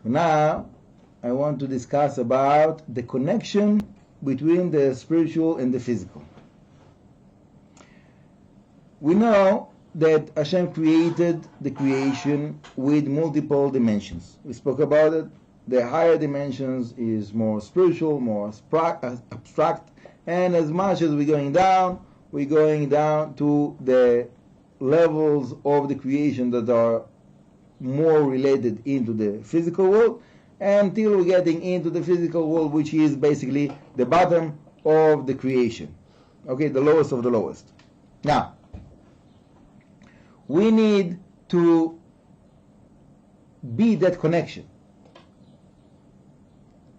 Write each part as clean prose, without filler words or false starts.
So now I want to discuss about the connection between the spiritual and the physical. We know that Hashem created the creation with multiple dimensions. We spoke about it. The higher dimensions is more spiritual, more abstract, and as much as we're going down to the levels of the creation that are more related into the physical world, until we're getting into the physical world, which is basically the bottom of the creation. Okay, the lowest of the lowest. Now, we need to be that connection.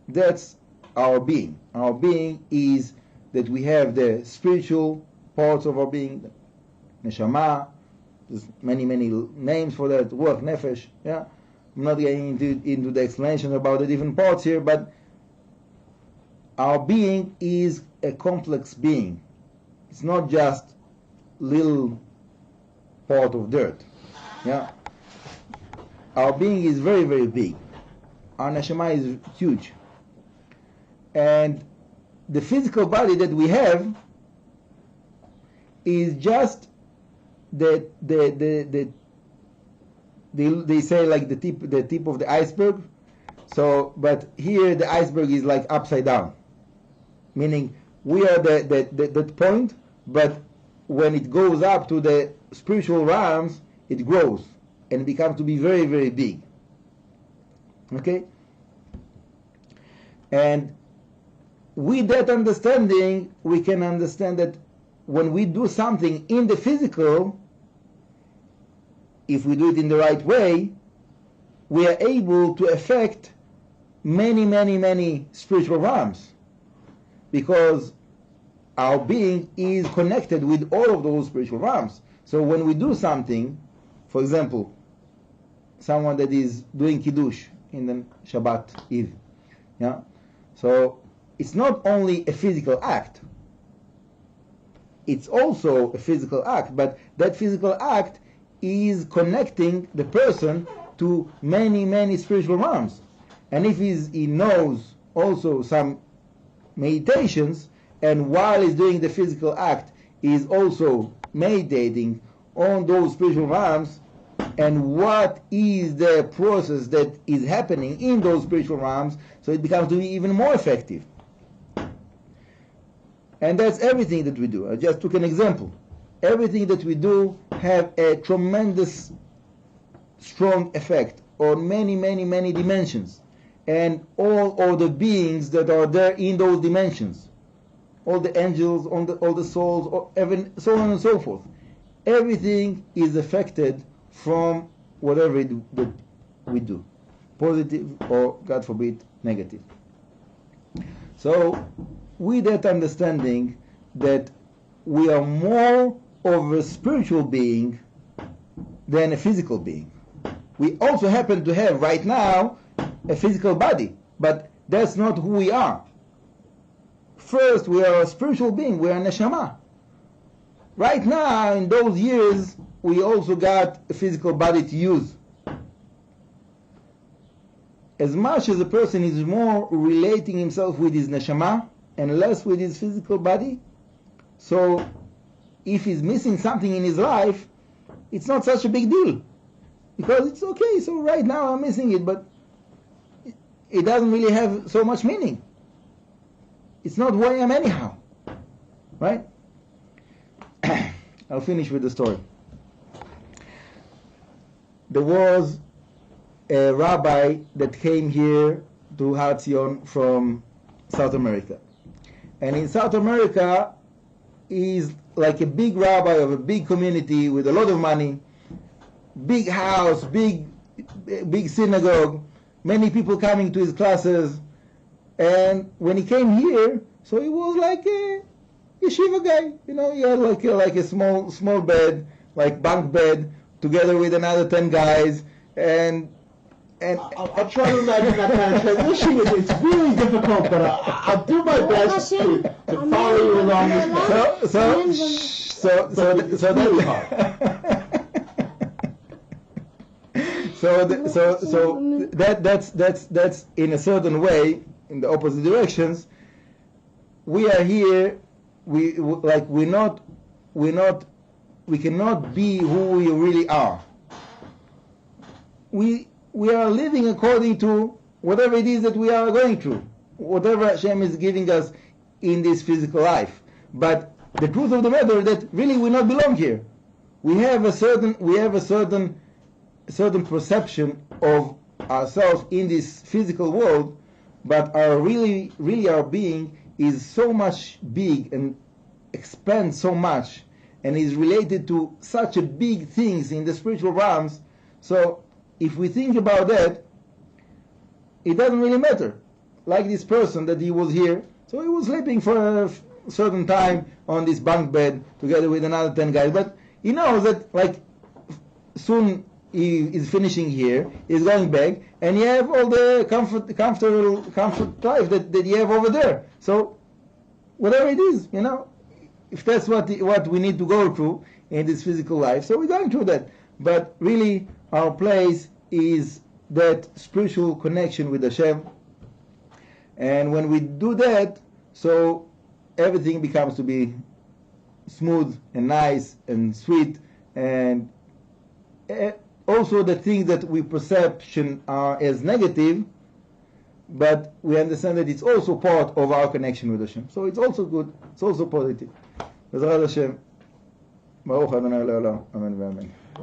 That's our being. Our being is that we have the spiritual parts of our being, Neshamá. There's many names for that. Ruach, nefesh. Yeah, I'm not getting into the explanation about the different parts here, but our being is a complex being. It's not just little part of dirt. Yeah, our being is very big. Our Neshamá is huge. And the physical body that we have is just they say like the tip of the iceberg. So, but here the iceberg is like upside down, meaning we are that point, but when it goes up to the spiritual realms, it grows and becomes to be very big. Okay, and with that understanding, we can understand that when we do something in the physical, if we do it in the right way, we are able to affect many spiritual realms, because our being is connected with all of those spiritual realms. So when we do something, for example, someone that is doing Kidush in the Shabbat Eve, yeah, so it's not only a physical act, it's also a physical act, but that physical act is connecting the person to many spiritual realms. And if he knows also some meditations, and while he's doing the physical act, he is also meditating on those spiritual realms, and what is the process that is happening in those spiritual realms, so it becomes to be even more effective. And that's everything that we do. I just took an example. Everything that we do have a tremendous, strong effect on many dimensions. And all of the beings that are there in those dimensions. All the angels, all the souls, so on and so forth. Everything is affected from whatever we do. Positive or, God forbid, negative. So, with that understanding that we are more of a spiritual being than a physical being. We also happen to have right now a physical body, but that's not who we are. First, we are a spiritual being, we are Neshamá. Right now, in those years, we also got a physical body to use. As much as a person is more relating himself with his Neshamá and less with his physical body, so if he's missing something in his life, it's not such a big deal, because it's okay, so right now I'm missing it, but it doesn't really have so much meaning. It's not who I am anyhow, right? I'll finish with the story. There was a rabbi that came here to Har Zion from South America. And in South America, he's like a big rabbi of a big community with a lot of money, big house, big synagogue, many people coming to his classes. And when he came here, so he was like a yeshiva guy, you know, he had like a small bed, like bunk bed, together with another 10 guys, and I'll try to imagine that kind of transition. It's really difficult, but I'll do my best to follow you along this path. So That's in a certain way, in the opposite directions. We are here. We cannot be who we really are. We are living according to whatever it is that we are going through, whatever Hashem is giving us in this physical life. But the truth of the matter is that really we not belong here. We have a certain perception of ourselves in this physical world, but our being is so much big and expands so much and is related to such a big things in the spiritual realms. So if we think about that, it doesn't really matter. Like this person that he was here, so he was sleeping for a certain time on this bunk bed together with another 10 guys, but he knows that like soon he is finishing here, he's going back, and you have all the comfort life that you have over there. So whatever it is, if that's what we need to go through in this physical life, so we're going through that. But really, our place is that spiritual connection with Hashem, and when we do that, so everything becomes to be smooth and nice and sweet, and also the things that we perception are as negative, but we understand that it's also part of our connection with Hashem. So it's also good, it's also positive. Bezrat Hashem. Baruch Adonai Le'olam. Amen.